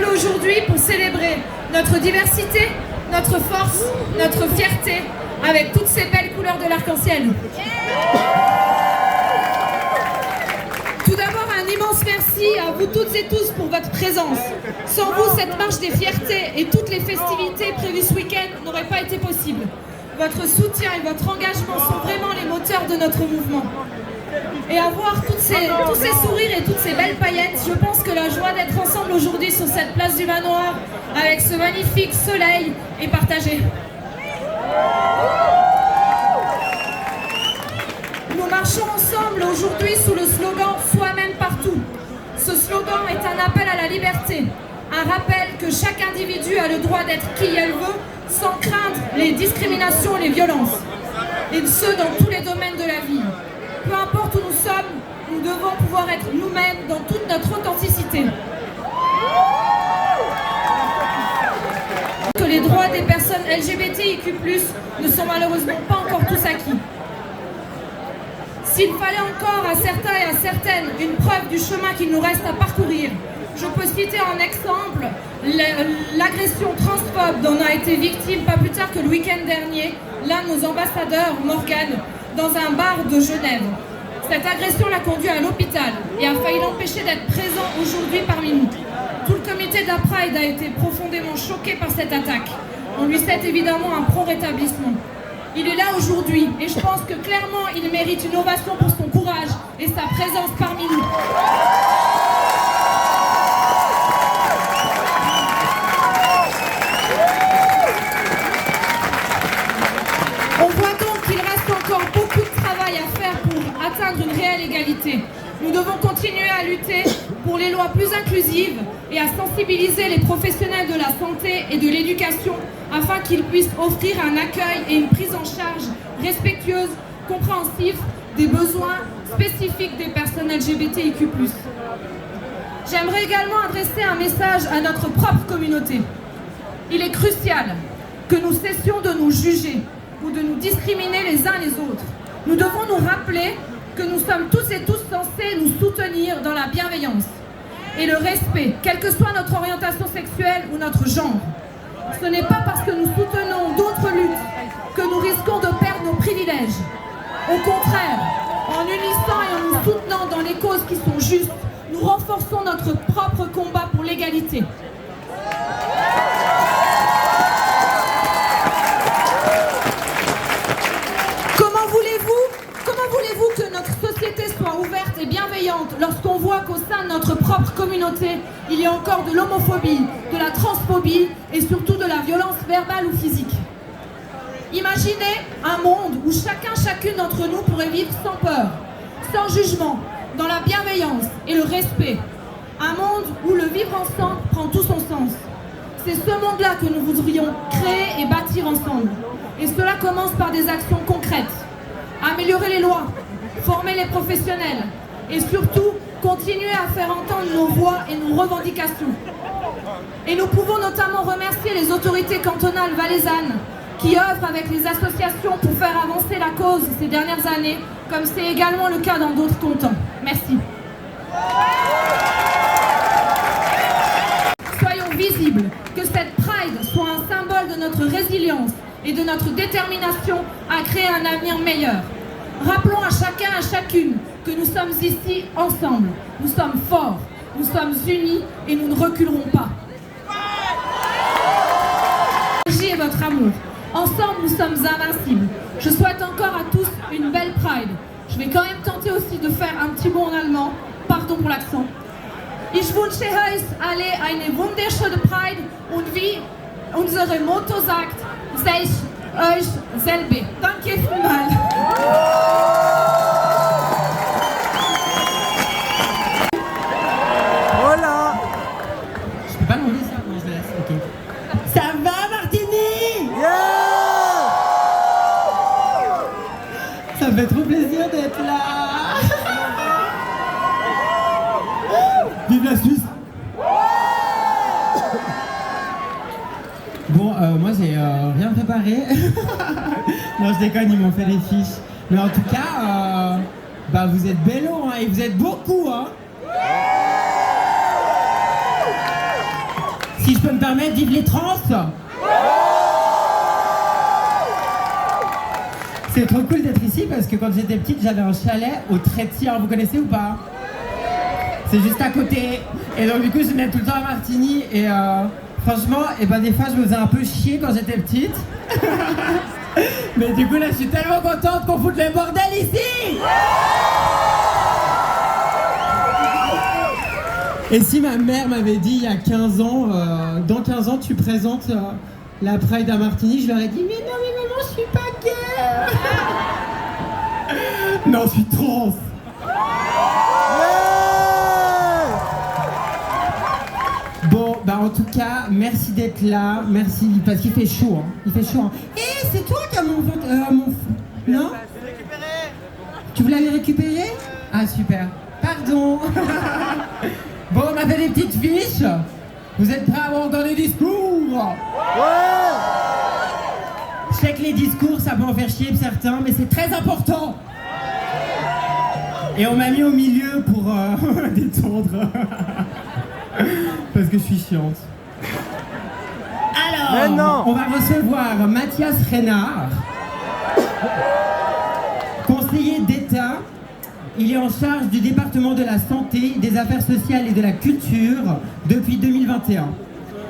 rassemble aujourd'hui pour célébrer notre diversité, notre force, notre fierté, avec toutes ces belles couleurs de l'arc-en-ciel. Tout d'abord, un immense merci à vous toutes et tous pour votre présence. Sans vous, cette marche des fiertés et toutes les festivités prévues ce week-end n'auraient pas été possibles. Votre soutien et votre engagement sont vraiment les moteurs de notre mouvement. Et à voir tous ces sourires et toutes ces belles paillettes, je pense que la joie d'être ensemble aujourd'hui sur cette place du manoir avec ce magnifique soleil est partagée. Nous marchons ensemble aujourd'hui sous le slogan « Soi-même partout ». Ce slogan est un appel à la liberté, un rappel que chaque individu a le droit d'être qui elle veut sans craindre les discriminations et les violences, et ce dans tous les domaines de la vie. Peu importe où nous sommes, nous devons pouvoir être nous-mêmes dans toute notre authenticité. Que les droits des personnes LGBTIQ+, ne sont malheureusement pas encore tous acquis. S'il fallait encore à certains et à certaines une preuve du chemin qu'il nous reste à parcourir, je peux citer en exemple l'agression transphobe dont a été victime pas plus tard que le week-end dernier l'un de nos ambassadeurs, Morgane, dans un bar de Genève. Cette agression l'a conduit à l'hôpital et a failli l'empêcher d'être présent aujourd'hui parmi nous. Tout le comité d'Apride a été profondément choqué par cette attaque. On lui souhaite évidemment un prompt rétablissement. Il est là aujourd'hui et je pense que clairement il mérite une ovation pour son courage et sa présence parmi nous. On voit donc qu'il reste encore beaucoup de travail à faire pour atteindre une réelle égalité. Nous devons continuer à lutter pour les lois plus inclusives et à sensibiliser les professionnels de la santé et de l'éducation afin qu'ils puissent offrir un accueil et une prise en charge respectueuse, compréhensive des besoins spécifiques des personnes LGBTIQ+. J'aimerais également adresser un message à notre propre communauté. Il est crucial que nous cessions de nous juger ou de nous discriminer les uns les autres. Nous devons nous rappeler que nous sommes tous et tous censés nous soutenir dans la bienveillance et le respect, quelle que soit notre orientation sexuelle ou notre genre. Ce n'est pas parce que nous soutenons d'autres luttes que nous risquons de perdre nos privilèges. Au contraire, en unissant et en nous soutenant dans les causes qui sont justes, nous renforçons notre propre combat pour l'égalité. Comment voulez-vous que notre société soit ouverte et bienveillante lorsqu'on voit qu'au sein de notre propre communauté, il y a encore de l'homophobie, de la transphobie et surtout de la violence verbale ou physique? Imaginez un monde où chacune d'entre nous pourrait vivre sans peur, sans jugement, dans la bienveillance et le respect. Un monde où le vivre ensemble prend tout son sens. C'est ce monde-là que nous voudrions créer et bâtir ensemble. Et cela commence par des actions concrètes. Améliorer les lois, former les professionnels et surtout continuer à faire entendre nos voix et nos revendications. Et nous pouvons notamment remercier les autorités cantonales valaisannes qui œuvrent avec les associations pour faire avancer la cause ces dernières années, comme c'est également le cas dans d'autres cantons. Merci. Soyons visibles, que cette Pride soit un symbole de notre résilience et de notre détermination à créer un avenir meilleur. Rappelons à chacun et à chacune que nous sommes ici ensemble. Nous sommes forts, nous sommes unis et nous ne reculerons pas. Et votre amour. Ensemble, nous sommes invincibles. Je souhaite encore à tous une belle Pride. Je vais quand même tenter aussi de faire un petit mot en allemand. Pardon pour l'accent. Ich wünsche euch alle eine wunderschöne Pride und wie unsere Motto sagt, seid euch selber. Danke vielmals. Voilà. Je peux pas demander ça? Non, je laisse. Ok. Ça va, Martini? Ça me fait trop plaisir d'être là. Vive la Suisse. Bon, moi j'ai rien préparé. Non, je déconne, ils m'ont fait des fiches. Mais en tout cas, bah vous êtes bello, hein, et vous êtes beaucoup, hein. Si je peux me permettre, vive les trans. C'est trop cool d'être ici parce que quand j'étais petite, j'avais un chalet au Trétien. Vous connaissez ou pas? C'est juste à côté. Et donc du coup, je venais tout le temps à Martigny. Et franchement, des fois, je me faisais un peu chier quand j'étais petite. Mais du coup, là, je suis tellement contente qu'on foute le bordel ici. Et si ma mère m'avait dit il y a 15 ans, dans 15 ans, tu présentes la Pride à Martigny, je leur ai dit, mais non, mais maman, je suis pas gay. Non, je suis trans. Bon, en tout cas, merci d'être là, merci, parce qu'il fait chaud, hein. Il fait chaud, hein. Et c'est toi qui as mon non? Tu voulais les récupérer? Ah, super. Pardon. Bon, on a fait des petites fiches. Vous êtes prêts à avoir encore des discours? Je sais que les discours, ça peut en faire chier certains, mais c'est très important. Et on m'a mis au milieu pour détendre. Parce que je suis chiante. Alors, on va recevoir Mathias Reynard, conseiller d'État. Il est en charge du département de la santé, des affaires sociales et de la culture depuis 2021.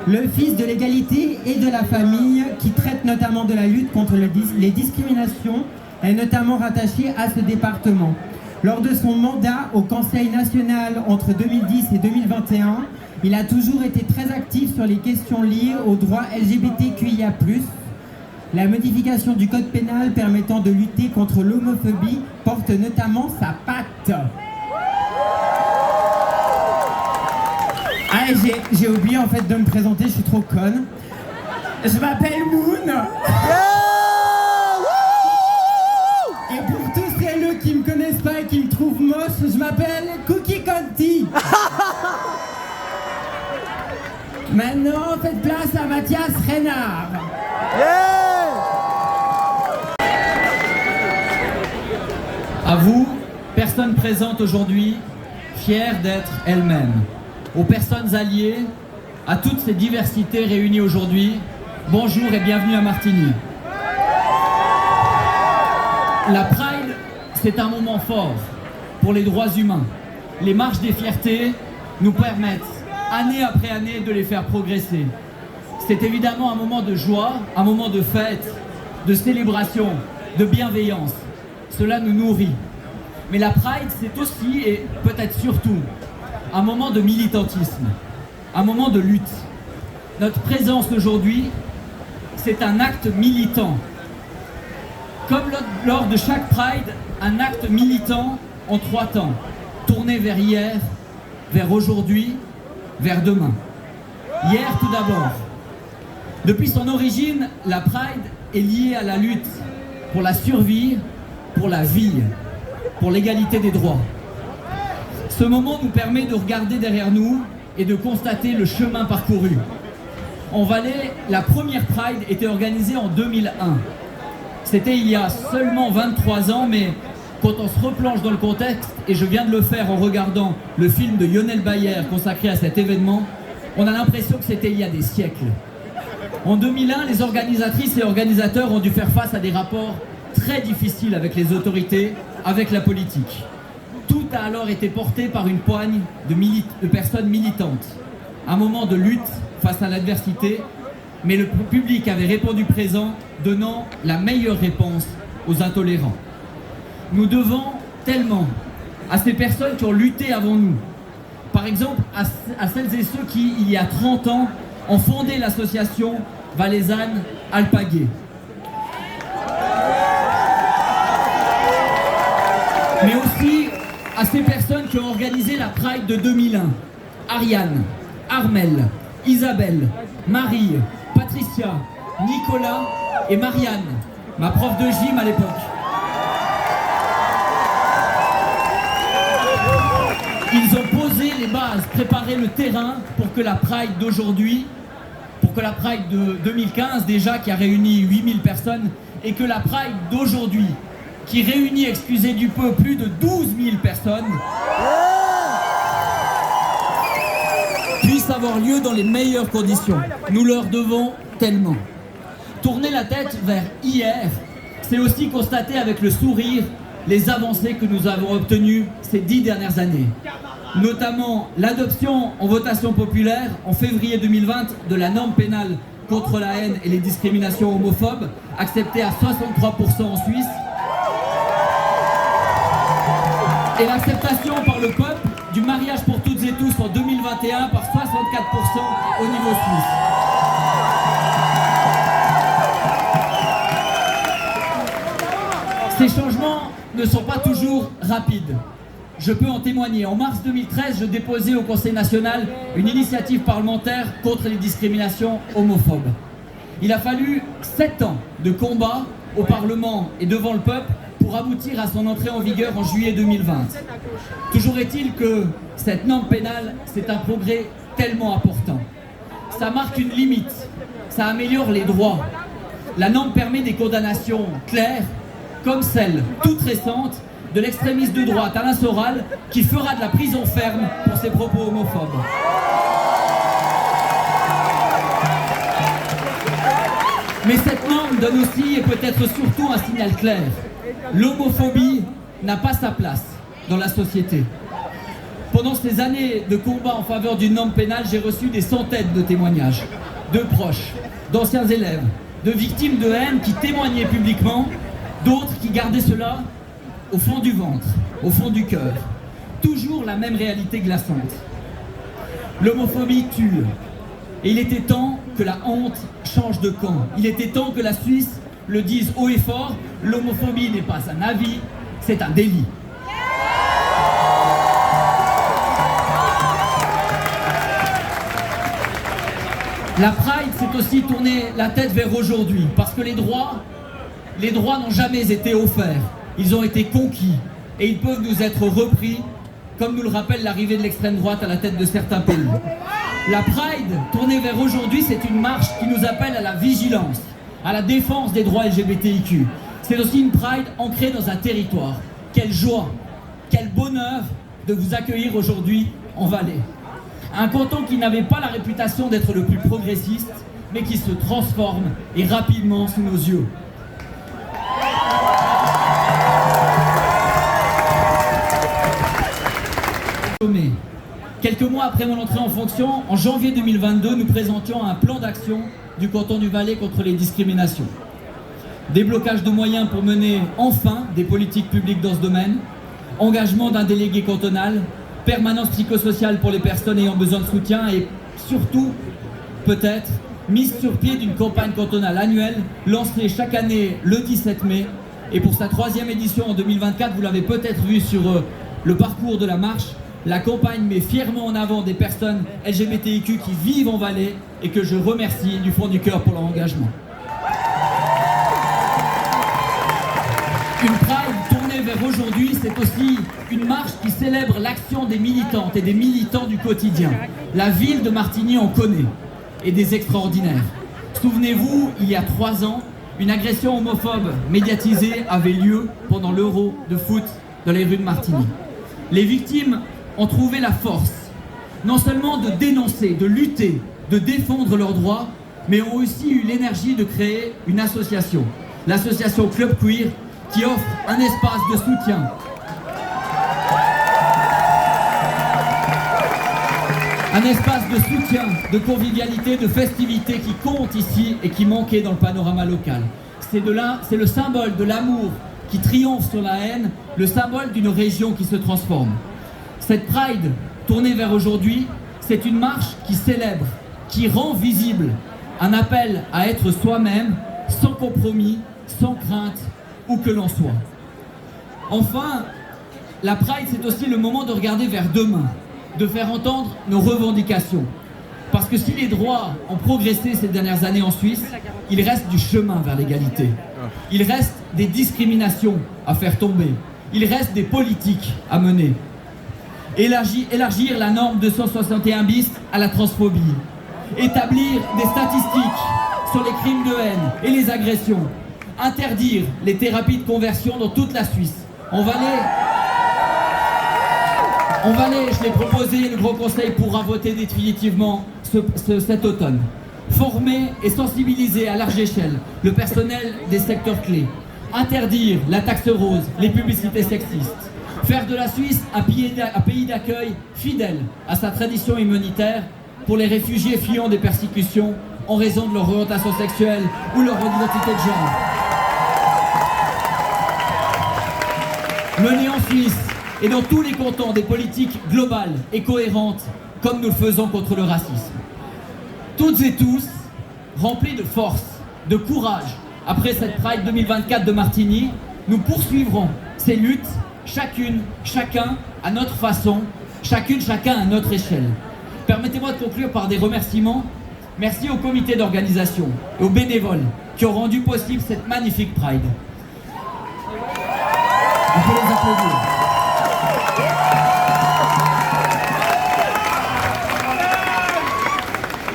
Le fils de l'égalité et de la famille qui traite notamment de la lutte contre les discriminations est notamment rattaché à ce département. Lors de son mandat au Conseil national entre 2010 et 2021, il a toujours été très actif sur les questions liées aux droits LGBTQIA+. La modification du code pénal permettant de lutter contre l'homophobie porte notamment sa patte. Ah, j'ai oublié en fait de me présenter, je suis trop conne. Je m'appelle Moon. Et pour tous ceux qui me connaissent pas et qui me trouvent moche, je m'appelle Cookie Conti. Maintenant, faites place à Mathias Reynard. À vous, personnes présentes aujourd'hui, fières d'être elles-mêmes. Aux personnes alliées, à toutes ces diversités réunies aujourd'hui, bonjour et bienvenue à Martigny. La Pride, c'est un moment fort pour les droits humains. Les marches des fiertés nous permettent, année après année, de les faire progresser. C'est évidemment un moment de joie, un moment de fête, de célébration, de bienveillance. Cela nous nourrit. Mais la Pride, c'est aussi, et peut-être surtout, un moment de militantisme, un moment de lutte. Notre présence aujourd'hui, c'est un acte militant. Comme lors de chaque Pride, un acte militant en 3 temps. Tourné vers hier, vers aujourd'hui, vers demain. Hier tout d'abord. Depuis son origine, la Pride est liée à la lutte pour la survie, pour la vie, pour l'égalité des droits. Ce moment nous permet de regarder derrière nous et de constater le chemin parcouru. En Valais, la première Pride était organisée en 2001. C'était il y a seulement 23 ans, mais quand on se replonge dans le contexte, et je viens de le faire en regardant le film de Lionel Bayer consacré à cet événement, on a l'impression que c'était il y a des siècles. En 2001, les organisatrices et organisateurs ont dû faire face à des rapports très difficiles avec les autorités, avec la politique. Tout a alors été porté par une poigne de personnes militantes. Un moment de lutte face à l'adversité, mais le public avait répondu présent, donnant la meilleure réponse aux intolérants. Nous devons tellement à ces personnes qui ont lutté avant nous. Par exemple, à celles et ceux qui, il y a 30 ans, ont fondé l'association valaisanne Alpaguet. Mais aussi à ces personnes qui ont organisé la Pride de 2001. Ariane, Armel, Isabelle, Marie, Patricia, Nicolas et Marianne, ma prof de gym à l'époque. Ils ont posé les bases, préparé le terrain pour que la Pride d'aujourd'hui, pour que la Pride de 2015 déjà, qui a réuni 8000 personnes, et que la Pride d'aujourd'hui, qui réunit, excusez du peu, plus de 12 000 personnes, puisse puisse avoir lieu dans les meilleures conditions. Nous leur devons tellement. Tourner la tête vers hier, c'est aussi constater avec le sourire les avancées que nous avons obtenues ces 10 dernières années. Notamment l'adoption en votation populaire en février 2020 de la norme pénale contre la haine et les discriminations homophobes, acceptée à 63% en Suisse, et l'acceptation par le peuple du mariage pour toutes et tous en 2021 par 64% au niveau suisse. Ces changements ne sont pas toujours rapides. Je peux en témoigner. En mars 2013, je déposais au Conseil national une initiative parlementaire contre les discriminations homophobes. Il a fallu 7 ans de combat au Parlement et devant le peuple pour aboutir à son entrée en vigueur en juillet 2020. Toujours est-il que cette norme pénale, c'est un progrès tellement important. Ça marque une limite, ça améliore les droits. La norme permet des condamnations claires, comme celle, toute récente, de l'extrémiste de droite Alain Soral, qui fera de la prison ferme pour ses propos homophobes. Mais cette norme donne aussi et peut-être surtout un signal clair. L'homophobie n'a pas sa place dans la société. Pendant ces années de combat en faveur d'une norme pénale, j'ai reçu des centaines de témoignages, de proches, d'anciens élèves, de victimes de haine qui témoignaient publiquement, d'autres qui gardaient cela au fond du ventre, au fond du cœur. Toujours la même réalité glaçante. L'homophobie tue. Et il était temps que la honte change de camp. Il était temps que la Suisse le dise haut et fort, l'homophobie n'est pas un avis, c'est un délit. La Pride s'est aussi tourné la tête vers aujourd'hui, parce que les droits n'ont jamais été offerts. Ils ont été conquis et ils peuvent nous être repris, comme nous le rappelle l'arrivée de l'extrême droite à la tête de certains pays. La Pride, tournée vers aujourd'hui, c'est une marche qui nous appelle à la vigilance, à la défense des droits LGBTIQ. C'est aussi une Pride ancrée dans un territoire. Quelle joie, quel bonheur de vous accueillir aujourd'hui en Valais. Un canton qui n'avait pas la réputation d'être le plus progressiste, mais qui se transforme et rapidement sous nos yeux. Quelques mois après mon entrée en fonction, en janvier 2022, nous présentions un plan d'action du canton du Valais contre les discriminations. Déblocage de moyens pour mener enfin des politiques publiques dans ce domaine, engagement d'un délégué cantonal, permanence psychosociale pour les personnes ayant besoin de soutien et surtout, peut-être, mise sur pied d'une campagne cantonale annuelle lancée chaque année le 17 mai. Et pour sa 3e édition en 2024, vous l'avez peut-être vu sur le parcours de la marche, la campagne met fièrement en avant des personnes LGBTIQ qui vivent en Valais et que je remercie du fond du cœur pour leur engagement. Une Pride tournée vers aujourd'hui, c'est aussi une marche qui célèbre l'action des militantes et des militants du quotidien. La ville de Martigny en connaît, et des extraordinaires. Souvenez-vous, il y a 3 ans, une agression homophobe médiatisée avait lieu pendant l'Euro de foot dans les rues de Martigny. Les victimes ont trouvé la force, non seulement de dénoncer, de lutter, de défendre leurs droits, mais ont aussi eu l'énergie de créer une association, l'association Club Queer, qui offre un espace de soutien. Un espace de soutien, de convivialité, de festivité qui compte ici et qui manquait dans le panorama local. C'est le symbole de l'amour qui triomphe sur la haine, le symbole d'une région qui se transforme. Cette Pride, tournée vers aujourd'hui, c'est une marche qui célèbre, qui rend visible un appel à être soi-même, sans compromis, sans crainte, où que l'on soit. Enfin, la Pride, c'est aussi le moment de regarder vers demain, de faire entendre nos revendications. Parce que si les droits ont progressé ces dernières années en Suisse, il reste du chemin vers l'égalité. Il reste des discriminations à faire tomber. Il reste des politiques à mener. Élargir la norme 261 bis à la transphobie. Établir des statistiques sur les crimes de haine et les agressions. Interdire les thérapies de conversion dans toute la Suisse. En Valais, En Valais, je l'ai proposé, le Grand Conseil pourra voter définitivement cet automne. Former et sensibiliser à large échelle le personnel des secteurs clés. Interdire la taxe rose, les publicités sexistes. Faire de la Suisse un pays d'accueil fidèle à sa tradition immunitaire pour les réfugiés fuyant des persécutions en raison de leur orientation sexuelle ou leur identité de genre. Mener en Suisse et dans tous les cantons des politiques globales et cohérentes comme nous le faisons contre le racisme. Toutes et tous remplis de force, de courage, après cette Pride 2024 de Martigny, nous poursuivrons ces luttes, chacune, chacun à notre façon, chacune, chacun à notre échelle. Permettez-moi de conclure par des remerciements. Merci au comité d'organisation et aux bénévoles qui ont rendu possible cette magnifique Pride. On peut les applaudir.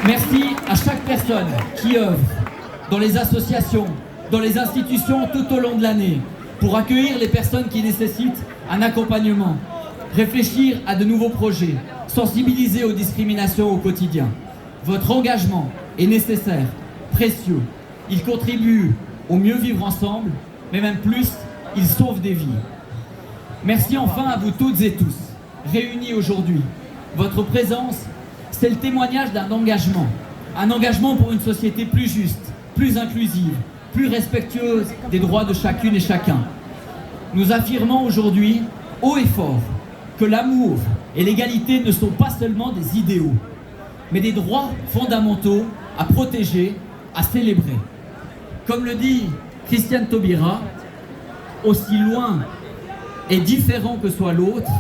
Merci à chaque personne qui œuvre dans les associations, dans les institutions tout au long de l'année pour accueillir les personnes qui nécessitent un accompagnement, réfléchir à de nouveaux projets, sensibiliser aux discriminations au quotidien. Votre engagement est nécessaire, précieux. Il contribue au mieux vivre ensemble, mais même plus, il sauve des vies. Merci enfin à vous toutes et tous, réunis aujourd'hui. Votre présence, c'est le témoignage d'un engagement. Un engagement pour une société plus juste, plus inclusive, plus respectueuse des droits de chacune et chacun. Nous affirmons aujourd'hui, haut et fort, que l'amour et l'égalité ne sont pas seulement des idéaux, mais des droits fondamentaux à protéger, à célébrer. Comme le dit Christiane Taubira, aussi loin et différent que soit l'autre,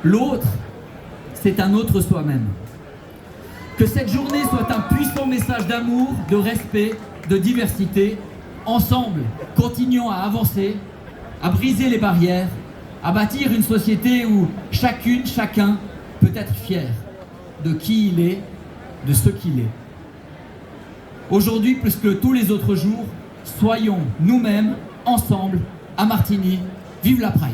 l'autre, c'est un autre soi-même. Que cette journée soit un puissant message d'amour, de respect, de diversité. Ensemble, continuons à avancer, à briser les barrières, à bâtir une société où chacune, chacun peut être fier de qui il est, de ce qu'il est. Aujourd'hui, plus que tous les autres jours, soyons nous-mêmes, ensemble, à Martigny. Vive la Pride!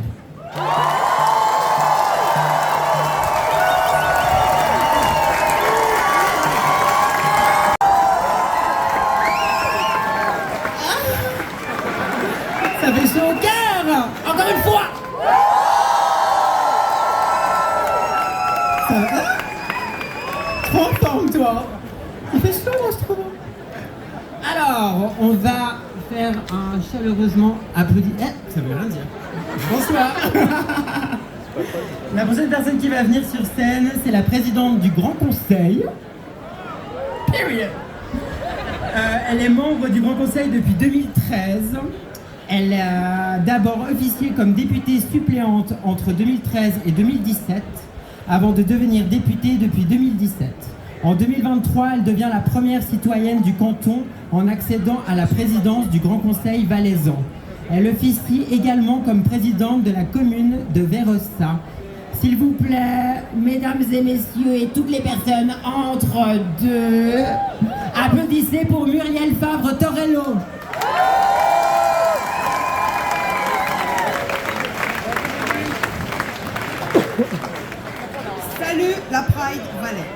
Ça fait chaud au cœur. Encore une fois. Ça va? Trop en forme, toi. Il fait chaud, je trouve. Alors, on va faire un chaleureusement applaudi. Ça veut rien dire. Bonsoir. La prochaine personne qui va venir sur scène, c'est la présidente du Grand Conseil. Period. Elle est membre du Grand Conseil depuis 2013. Elle a d'abord officié comme députée suppléante entre 2013 et 2017, avant de devenir députée depuis 2017. En 2023, elle devient la première citoyenne du canton en accédant à la présidence du Grand Conseil valaisan. Elle officie également comme présidente de la commune de Vérossa. S'il vous plaît, mesdames et messieurs et toutes les personnes entre deux, applaudissez pour Muriel Favre-Torello. Salut la Pride Valais.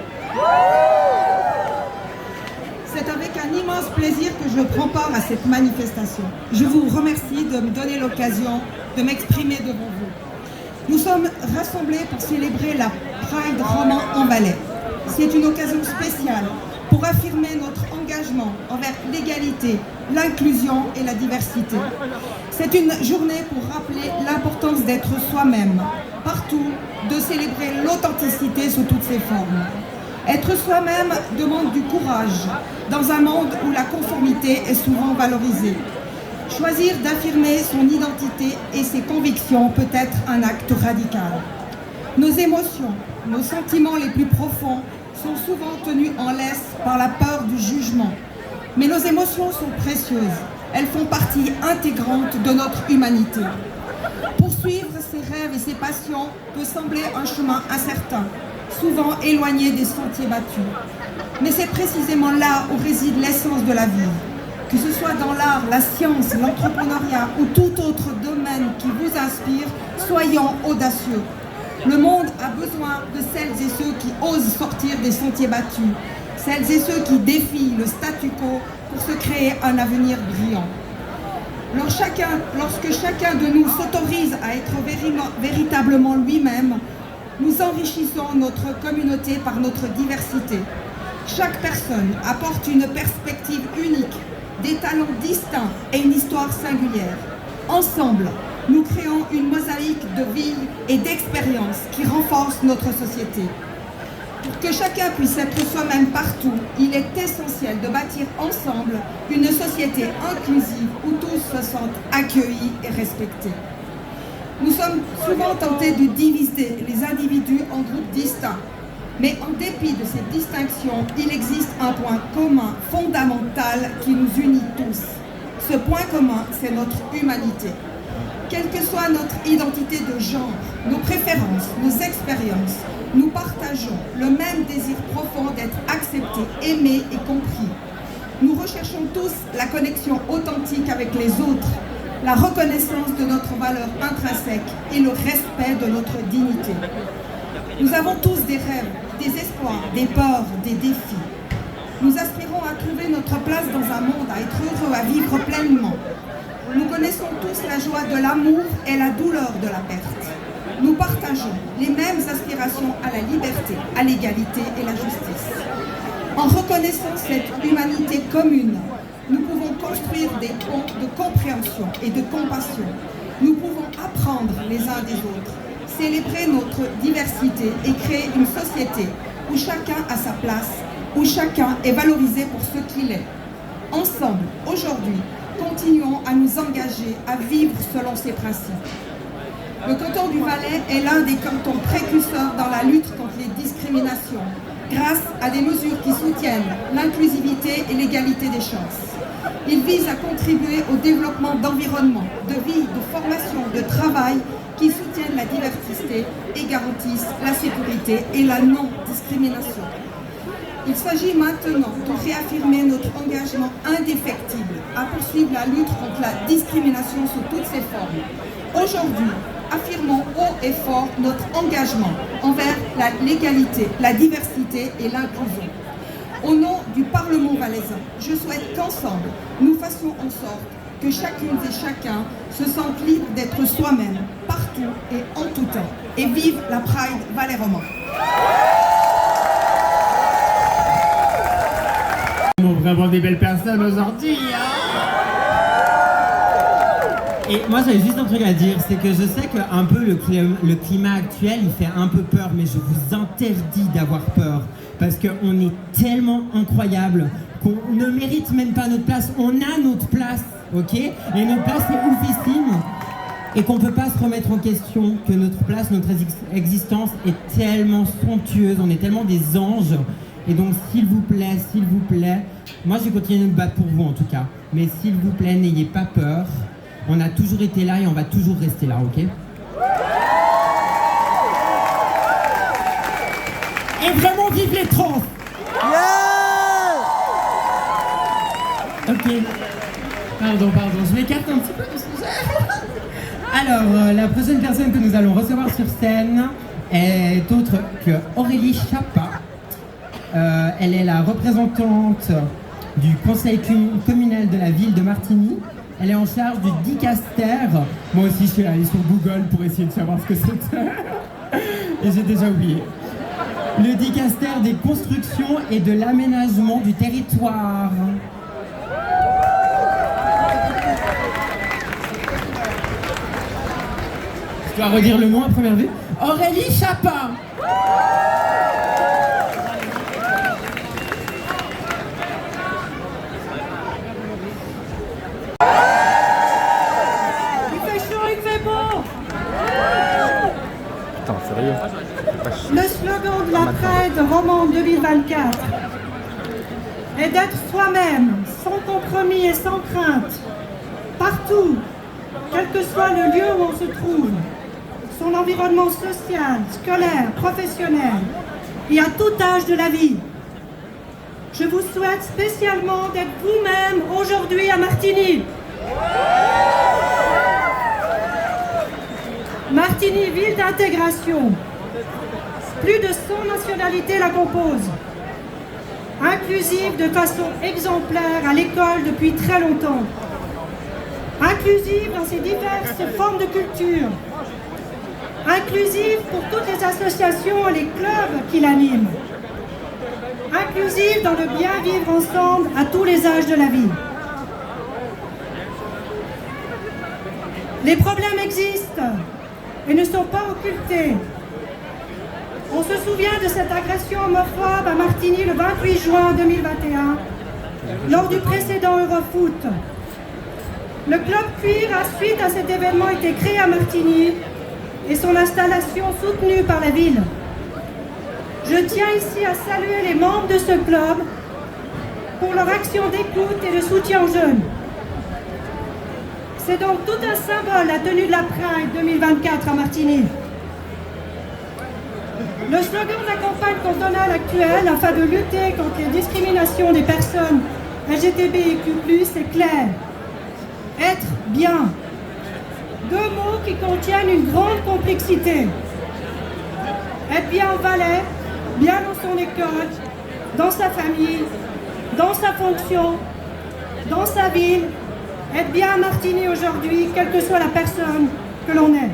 C'est avec un immense plaisir que je prends part à cette manifestation. Je vous remercie de me donner l'occasion de m'exprimer devant vous. Nous sommes rassemblés pour célébrer la Pride Roman en Valais. C'est une occasion spéciale pour affirmer notre engagement envers l'égalité, l'inclusion et la diversité. C'est une journée pour rappeler l'importance d'être soi-même, partout, de célébrer l'authenticité sous toutes ses formes. Être soi-même demande du courage, dans un monde où la conformité est souvent valorisée. Choisir d'affirmer son identité et ses convictions peut être un acte radical. Nos émotions, nos sentiments les plus profonds sont souvent tenus en laisse par la peur du jugement. Mais nos émotions sont précieuses. Elles font partie intégrante de notre humanité. Poursuivre ses rêves et ses passions peut sembler un chemin incertain, souvent éloigné des sentiers battus. Mais c'est précisément là où réside l'essence de la vie. Que ce soit dans l'art, la science, l'entrepreneuriat ou tout autre domaine qui vous inspire, soyons audacieux. Le monde a besoin de celles et ceux qui osent sortir des sentiers battus, celles et ceux qui défient le statu quo pour se créer un avenir brillant. Lorsque chacun de nous s'autorise à être véritablement lui-même, nous enrichissons notre communauté par notre diversité. Chaque personne apporte une perspective unique, des talents distincts et une histoire singulière. Ensemble, nous créons une mosaïque de vie et d'expériences qui renforce notre société. Pour que chacun puisse être soi-même partout, il est essentiel de bâtir ensemble une société inclusive où tous se sentent accueillis et respectés. Nous sommes souvent tentés de diviser les individus en groupes distincts, mais en dépit de ces distinctions, il existe un point commun fondamental qui nous unit tous. Ce point commun, c'est notre humanité. Quelle que soit notre identité de genre, nos préférences, nos expériences, nous partageons le même désir profond d'être acceptés, aimés et compris. Nous recherchons tous la connexion authentique avec les autres, la reconnaissance de notre valeur intrinsèque et le respect de notre dignité. Nous avons tous des rêves, des espoirs, des peurs, des défis. Nous aspirons à trouver notre place dans un monde, à être heureux, à vivre pleinement. Nous connaissons tous la joie de l'amour et la douleur de la perte. Nous partageons les mêmes aspirations à la liberté, à l'égalité et la justice. En reconnaissant cette humanité commune, nous pouvons construire des ponts de compréhension et de compassion. Nous pouvons apprendre les uns des autres, célébrer notre diversité et créer une société où chacun a sa place, où chacun est valorisé pour ce qu'il est. Ensemble, aujourd'hui, continuons à nous engager à vivre selon ces principes. Le canton du Valais est l'un des cantons précurseurs dans la lutte contre les discriminations, grâce à des mesures qui soutiennent l'inclusivité et l'égalité des chances. Il vise à contribuer au développement d'environnement, de vie, de formation, de travail qui soutiennent la diversité et garantissent la sécurité et la non-discrimination. Il s'agit maintenant de réaffirmer notre engagement indéfectible à poursuivre la lutte contre la discrimination sous toutes ses formes. Aujourd'hui, affirmons haut et fort notre engagement envers l'égalité, la diversité et l'inclusion. Au nom du Parlement valaisan, je souhaite qu'ensemble, nous fassions en sorte que chacune et chacun se sente libre d'être soi-même, partout et en tout temps. Et vive la Pride Valais-Roman. Vraiment des belles personnes aujourd'hui, Et moi j'avais juste un truc à dire, c'est que je sais qu'un peu le climat actuel il fait un peu peur, mais je vous interdis d'avoir peur, parce qu'on est tellement incroyable qu'on ne mérite même pas notre place, on a notre place, ok? Et notre place est oufissime, et qu'on ne peut pas se remettre en question, que notre place, notre existence est tellement somptueuse, on est tellement des anges. Et donc s'il vous plaît, moi je vais continuer de me battre pour vous en tout cas, mais s'il vous plaît, n'ayez pas peur. On a toujours été là et on va toujours rester là, ok? Et vraiment, vive les trans! Ok. Pardon, je m'écarte un petit peu du sujet. Alors, la prochaine personne que nous allons recevoir sur scène est autre que Aurélie Chapa. Elle est la représentante du conseil communal de la ville de Martigny. Elle est en charge du Dicaster. Moi aussi, je suis allée sur Google pour essayer de savoir ce que c'était. Et j'ai déjà oublié. Le Dicaster des constructions et de l'aménagement du territoire. Je dois redire le nom à première vue. Aurélie Chapa. Le slogan de la Pride Roman 2024 est d'être soi-même, sans compromis et sans crainte, partout, quel que soit le lieu où on se trouve, son environnement social, scolaire, professionnel et à tout âge de la vie. Je vous souhaite spécialement d'être vous-même aujourd'hui à Martigny. Martigny, ville d'intégration, Plus de 100 nationalités la composent. Inclusive de façon exemplaire à l'école depuis très longtemps. Inclusive dans ses diverses formes de culture. Inclusive pour toutes les associations et les clubs qui l'animent. Inclusive dans le bien vivre ensemble à tous les âges de la vie. Les problèmes existent et ne sont pas occultés. On se souvient de cette agression homophobe à Martigny le 28 juin 2021, lors du précédent Eurofoot. Le club cuir a, suite à cet événement, été créé à Martigny et son installation soutenue par la ville. Je tiens ici à saluer les membres de ce club pour leur action d'écoute et de soutien aux jeunes. C'est donc tout un symbole la tenue de la Pride 2024 à Martigny. Le slogan de la campagne cantonale actuelle afin de lutter contre les discriminations des personnes LGBTQ+, est clair. Être bien. Deux mots qui contiennent une grande complexité. Être bien au Valais, bien dans son école, dans sa famille, dans sa fonction, dans sa ville, être bien à Martigny aujourd'hui, quelle que soit la personne que l'on est.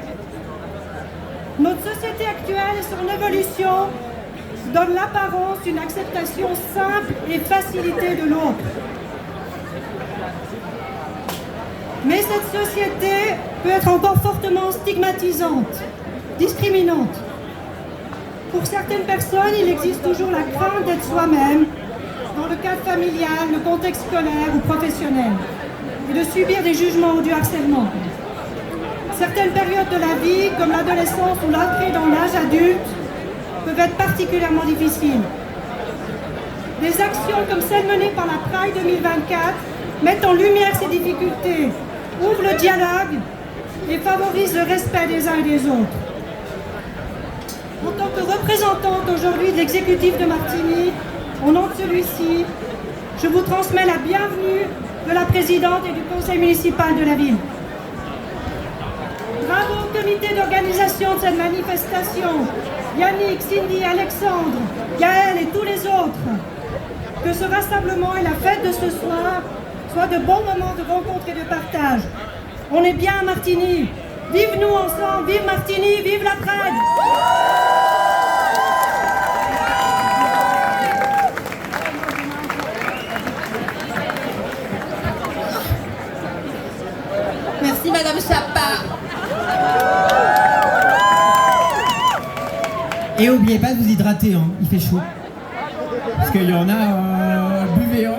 Notre société actuelle et son évolution donnent l'apparence d'une acceptation simple et facilitée de l'autre. Mais cette société peut être encore fortement stigmatisante, discriminante. Pour certaines personnes, il existe toujours la crainte d'être soi-même, dans le cadre familial, le contexte scolaire ou professionnel, et de subir des jugements ou du harcèlement. Certaines périodes de la vie, comme l'adolescence ou l'entrée dans l'âge adulte, peuvent être particulièrement difficiles. Des actions comme celle menée par la Pride 2024 mettent en lumière ces difficultés, ouvrent le dialogue et favorisent le respect des uns et des autres. En tant que représentante aujourd'hui de l'exécutif de Martigny, au nom de celui-ci, je vous transmets la bienvenue de la présidente et du conseil municipal de la ville. Bravo au comité d'organisation de cette manifestation, Yannick, Cindy, Alexandre, Gaël et tous les autres. Que ce rassemblement et la fête de ce soir soient de bons moments de rencontre et de partage. On est bien à Martigny. Vive nous ensemble, vive Martigny, vive la Pride. Merci Madame Chapa. Et n'oubliez pas de vous hydrater, hein. Il fait chaud. Parce qu'il y en a buvez. Hein.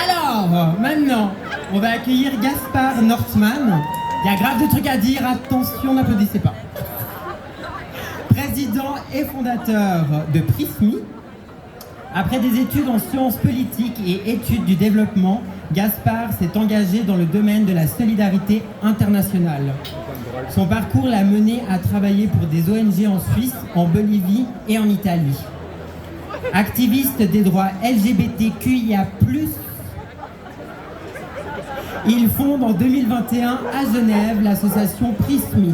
Alors, maintenant, on va accueillir Gaspard Nortman. Il y a grave de trucs à dire, attention, n'applaudissez pas. Président et fondateur de Prismi. Après des études en sciences politiques et études du développement, Gaspard s'est engagé dans le domaine de la solidarité internationale. Son parcours l'a mené à travailler pour des ONG en Suisse, en Bolivie et en Italie. Activiste des droits LGBTQIA+, il fonde en 2021 à Genève l'association Prismi,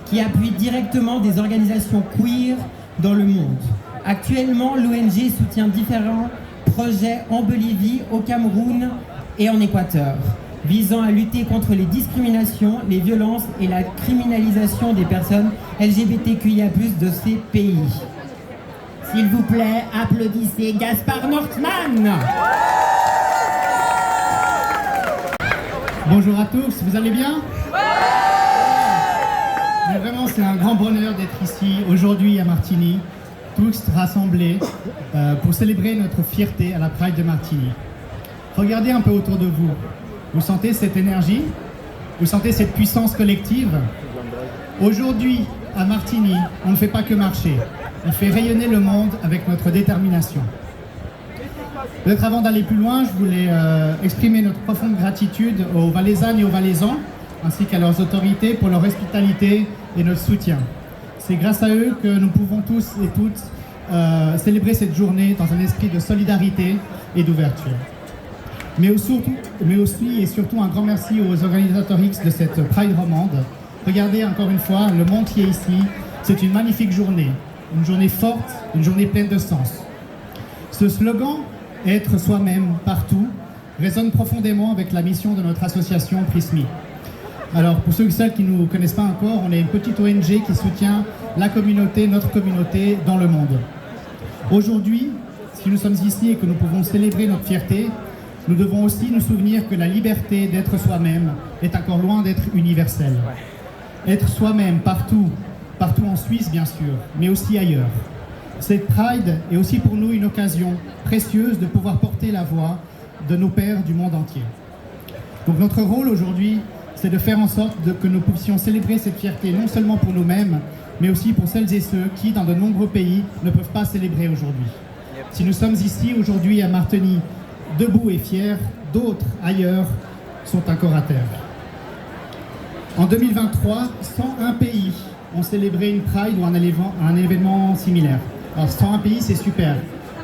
qui appuie directement des organisations queer dans le monde. Actuellement, l'ONG soutient différents projets en Bolivie, au Cameroun et en Équateur, visant à lutter contre les discriminations, les violences et la criminalisation des personnes LGBTQIA+ de ces pays. S'il vous plaît, applaudissez Gaspard Nortman. Bonjour à tous, vous allez bien? Mais vraiment, c'est un grand bonheur d'être ici aujourd'hui à Martigny, tous rassemblés pour célébrer notre fierté à la Pride de Martigny. Regardez un peu autour de vous. Vous sentez cette énergie? Vous sentez cette puissance collective? Aujourd'hui, à Martigny, on ne fait pas que marcher. On fait rayonner le monde avec notre détermination. Peut-être avant d'aller plus loin, je voulais exprimer notre profonde gratitude aux Valaisannes et aux Valaisans, ainsi qu'à leurs autorités pour leur hospitalité et notre soutien. C'est grâce à eux que nous pouvons tous et toutes célébrer cette journée dans un esprit de solidarité et d'ouverture. Mais aussi et surtout un grand merci aux organisateurs X de cette Pride romande. Regardez encore une fois le monde qui est ici, C'est une magnifique journée, une journée forte, une journée pleine de sens. Ce slogan, être soi-même partout, résonne profondément avec la mission de notre association Prismi. Alors, pour ceux et celles qui ne nous connaissent pas encore, on est une petite ONG qui soutient la communauté, notre communauté dans le monde. Aujourd'hui, si nous sommes ici et que nous pouvons célébrer notre fierté, nous devons aussi nous souvenir que la liberté d'être soi-même est encore loin d'être universelle. Être soi-même partout en Suisse bien sûr, mais aussi ailleurs. Cette Pride est aussi pour nous une occasion précieuse de pouvoir porter la voix de nos pères du monde entier. Donc notre rôle aujourd'hui, c'est de faire en sorte que nous puissions célébrer cette fierté non seulement pour nous-mêmes, mais aussi pour celles et ceux qui, dans de nombreux pays, ne peuvent pas célébrer aujourd'hui. Si nous sommes ici aujourd'hui à Martigny, debout et fiers, d'autres ailleurs sont encore à terre. En 2023, 101 pays ont célébré une Pride ou un événement similaire. Alors 101 pays, c'est super,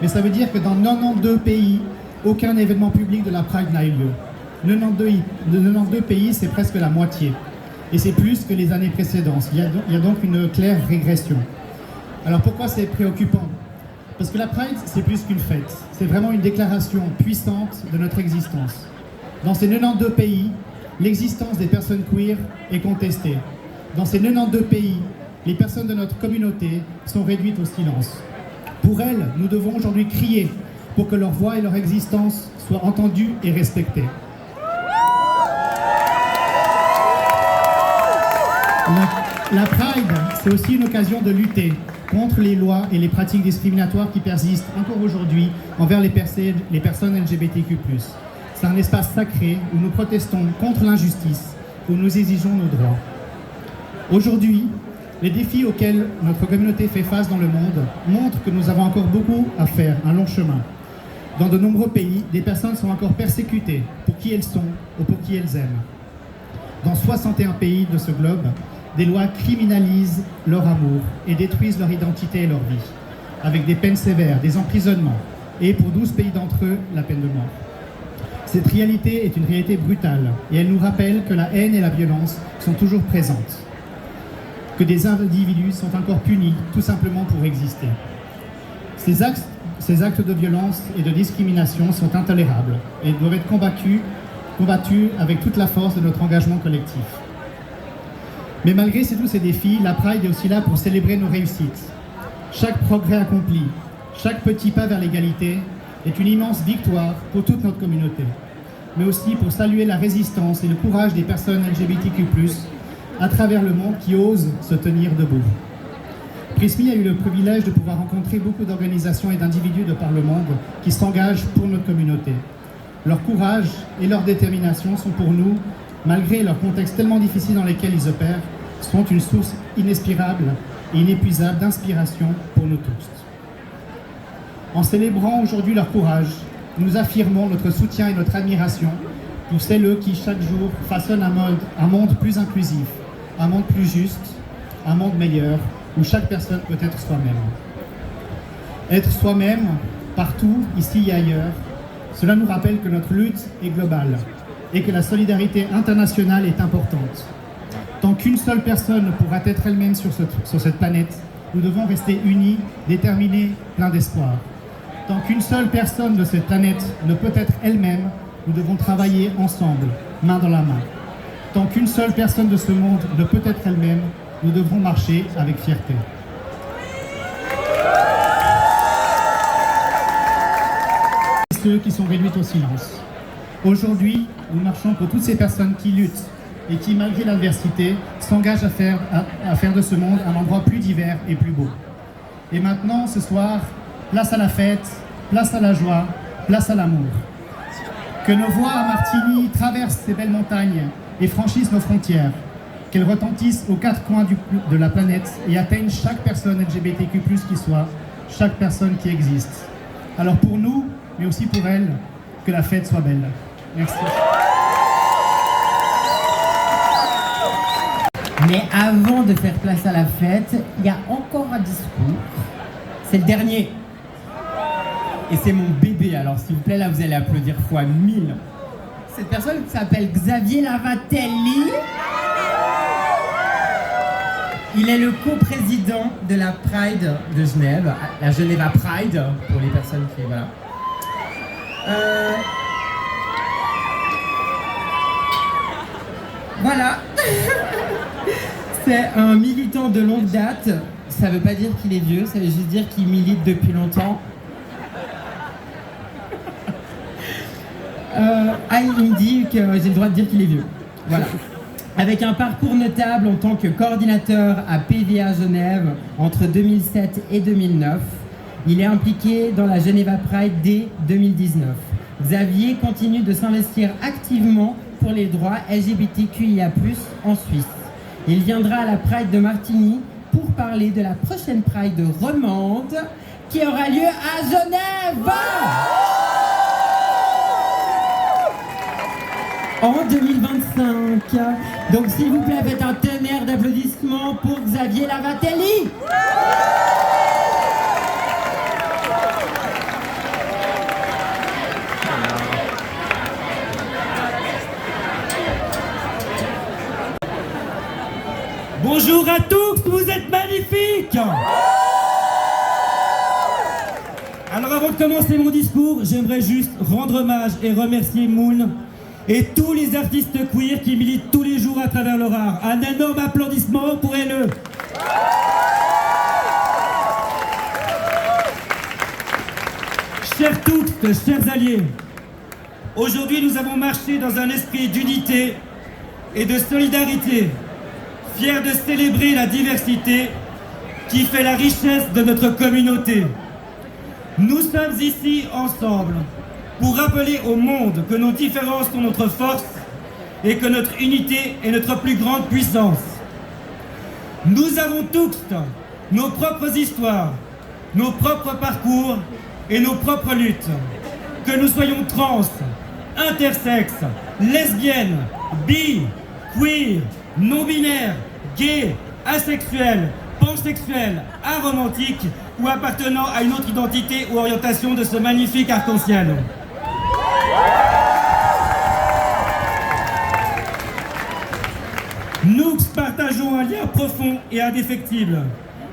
mais ça veut dire que dans 92 pays, aucun événement public de la Pride n'a eu lieu. 92 pays, c'est presque la moitié. Et c'est plus que les années précédentes. Il y a donc une claire régression. Alors pourquoi c'est préoccupant? Parce que la Pride, c'est plus qu'une fête. C'est vraiment une déclaration puissante de notre existence. Dans ces 92 pays, l'existence des personnes queer est contestée. Dans ces 92 pays, les personnes de notre communauté sont réduites au silence. Pour elles, nous devons aujourd'hui crier pour que leur voix et leur existence soient entendues et respectées. La Pride, c'est aussi une occasion de lutter contre les lois et les pratiques discriminatoires qui persistent encore aujourd'hui envers les personnes LGBTQ+. C'est un espace sacré où nous protestons contre l'injustice, où nous exigeons nos droits. Aujourd'hui, les défis auxquels notre communauté fait face dans le monde montrent que nous avons encore beaucoup à faire, un long chemin. Dans de nombreux pays, des personnes sont encore persécutées pour qui elles sont ou pour qui elles aiment. Dans 61 pays de ce globe, des lois criminalisent leur amour et détruisent leur identité et leur vie, avec des peines sévères, des emprisonnements, et pour 12 pays d'entre eux, la peine de mort. Cette réalité est une réalité brutale, et elle nous rappelle que la haine et la violence sont toujours présentes, que des individus sont encore punis tout simplement pour exister. Ces actes de violence et de discrimination sont intolérables et doivent être combattus avec toute la force de notre engagement collectif. Mais malgré tous ces défis, la Pride est aussi là pour célébrer nos réussites. Chaque progrès accompli, chaque petit pas vers l'égalité est une immense victoire pour toute notre communauté, mais aussi pour saluer la résistance et le courage des personnes LGBTQ+, à travers le monde qui osent se tenir debout. Prismi a eu le privilège de pouvoir rencontrer beaucoup d'organisations et d'individus de par le monde qui s'engagent pour notre communauté. Leur courage et leur détermination sont pour nous, malgré leur contexte tellement difficile dans lequel ils opèrent, sont une source inespérable et inépuisable d'inspiration pour nous tous. En célébrant aujourd'hui leur courage, nous affirmons notre soutien et notre admiration pour celles qui, chaque jour, façonnent un monde plus inclusif, un monde plus juste, un monde meilleur, où chaque personne peut être soi-même. Être soi-même, partout, ici et ailleurs, cela nous rappelle que notre lutte est globale et que la solidarité internationale est importante. Tant qu'une seule personne ne pourra être elle-même sur cette planète, nous devons rester unis, déterminés, pleins d'espoir. Tant qu'une seule personne de cette planète ne peut être elle-même, nous devons travailler ensemble, main dans la main. Tant qu'une seule personne de ce monde ne peut être elle-même, nous devrons marcher avec fierté. Ceux qui sont réduits au silence. Aujourd'hui, nous marchons pour toutes ces personnes qui luttent et qui, malgré l'adversité, s'engagent à faire de ce monde un endroit plus divers et plus beau. Et maintenant, ce soir, place à la fête, place à la joie, place à l'amour. Que nos voix à Martigny traversent ces belles montagnes et franchissent nos frontières. Qu'elles retentissent aux quatre coins de la planète et atteignent chaque personne LGBTQ+, qui soit, chaque personne qui existe. Alors pour nous, mais aussi pour elles, que la fête soit belle. Merci. Mais avant de faire place à la fête, il y a encore un discours. C'est le dernier. Et c'est mon bébé, alors s'il vous plaît, là vous allez applaudir fois 1000. Cette personne s'appelle Xavier Lavatelli. Il est le co-président de la Pride de Genève, la Geneva Pride, pour les personnes qui... Voilà. Voilà. C'est un militant de longue date. Ça veut pas dire qu'il est vieux, ça veut juste dire qu'il milite depuis longtemps. Il me dit que j'ai le droit de dire qu'il est vieux. Voilà. Avec un parcours notable en tant que coordinateur à PVA Genève entre 2007 et 2009, il est impliqué dans la Geneva Pride dès 2019. Xavier continue de s'investir activement pour les droits LGBTQIA+ en Suisse. Il viendra à la Pride de Martigny pour parler de la prochaine Pride romande qui aura lieu à Genève en 2025. Donc s'il vous plaît, faites un tonnerre d'applaudissements pour Xavier Lavatelli. Bonjour à tous, vous êtes magnifiques! Alors avant de commencer mon discours, j'aimerais juste rendre hommage et remercier Moon et tous les artistes queer qui militent tous les jours à travers leur art. Un énorme applaudissement pour eux. Chers toutes, chers alliés, aujourd'hui nous avons marché dans un esprit d'unité et de solidarité, fiers de célébrer la diversité qui fait la richesse de notre communauté. Nous sommes ici ensemble pour rappeler au monde que nos différences sont notre force et que notre unité est notre plus grande puissance. Nous avons tous nos propres histoires, nos propres parcours et nos propres luttes. Que nous soyons trans, intersexes, lesbiennes, bi, queer, non-binaires, gays, asexuels, pansexuels, aromantiques ou appartenant à une autre identité ou orientation de ce magnifique arc-en-ciel. Nous partageons un lien profond et indéfectible,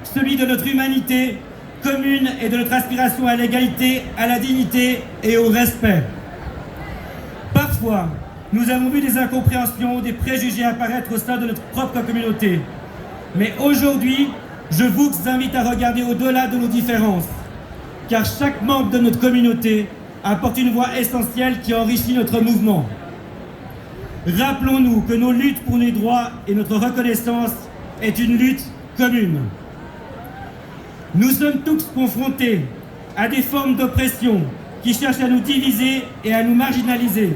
celui de notre humanité commune et de notre aspiration à l'égalité, à la dignité et au respect. Parfois, nous avons vu des incompréhensions, des préjugés apparaître au sein de notre propre communauté. Mais aujourd'hui, je vous invite à regarder au-delà de nos différences, car chaque membre de notre communauté apporte une voix essentielle qui enrichit notre mouvement. Rappelons-nous que nos luttes pour les droits et notre reconnaissance est une lutte commune. Nous sommes tous confrontés à des formes d'oppression qui cherchent à nous diviser et à nous marginaliser.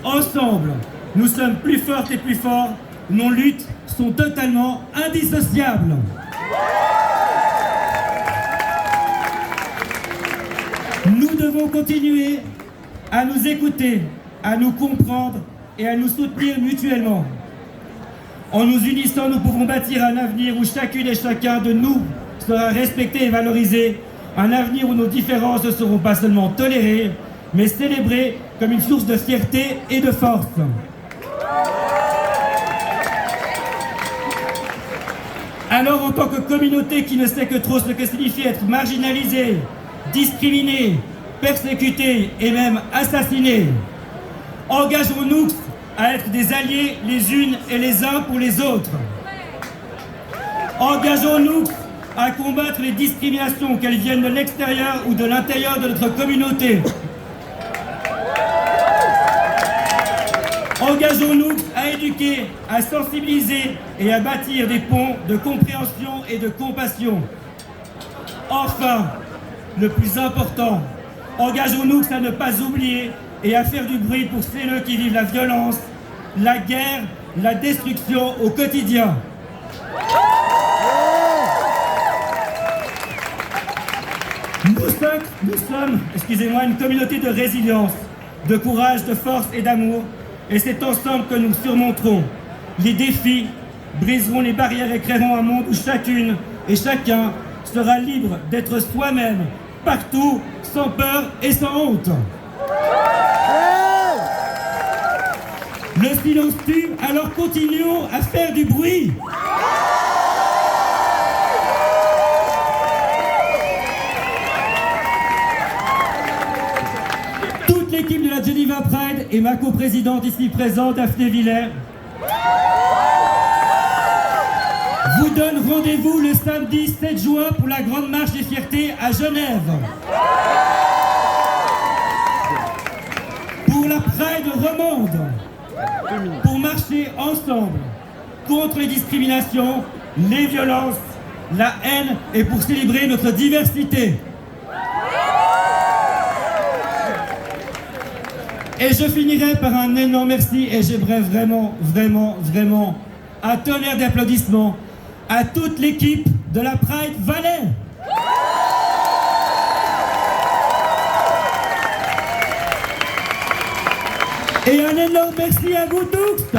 Ensemble, nous sommes plus fortes et plus forts. Nos luttes sont totalement indissociables. Nous devons continuer à nous écouter, à nous comprendre et à nous soutenir mutuellement. En nous unissant, nous pouvons bâtir un avenir où chacune et chacun de nous sera respecté et valorisé. Un avenir où nos différences ne seront pas seulement tolérées, mais célébrées comme une source de fierté et de force. Alors, en tant que communauté qui ne sait que trop ce que signifie être marginalisée, discriminée, persécutée et même assassinée, engageons-nous à être des alliés les unes et les uns pour les autres. Engageons-nous à combattre les discriminations, qu'elles viennent de l'extérieur ou de l'intérieur de notre communauté. Engageons-nous à éduquer, à sensibiliser et à bâtir des ponts de compréhension et de compassion. Enfin, le plus important, engageons-nous à ne pas oublier et à faire du bruit pour ceux qui vivent la violence, la guerre, la destruction au quotidien. Nous sommes, une communauté de résilience, de courage, de force et d'amour. Et c'est ensemble que nous surmonterons les défis, briserons les barrières et créerons un monde où chacune et chacun sera libre d'être soi-même, partout, sans peur et sans honte. Le silence tue, alors continuons à faire du bruit. toute l'équipe de la Geneva Pride et ma coprésidente ici présente, Daphné Villers, vous donne rendez-vous le samedi 7 juin pour la Grande Marche des Fiertés à Genève. Pour la Pride romande, pour marcher ensemble contre les discriminations, les violences, la haine et pour célébrer notre diversité. Et je finirai par un énorme merci et j'aimerais vraiment un tonnerre d'applaudissements à toute l'équipe de la Pride Valais. Et un énorme merci à vous tous.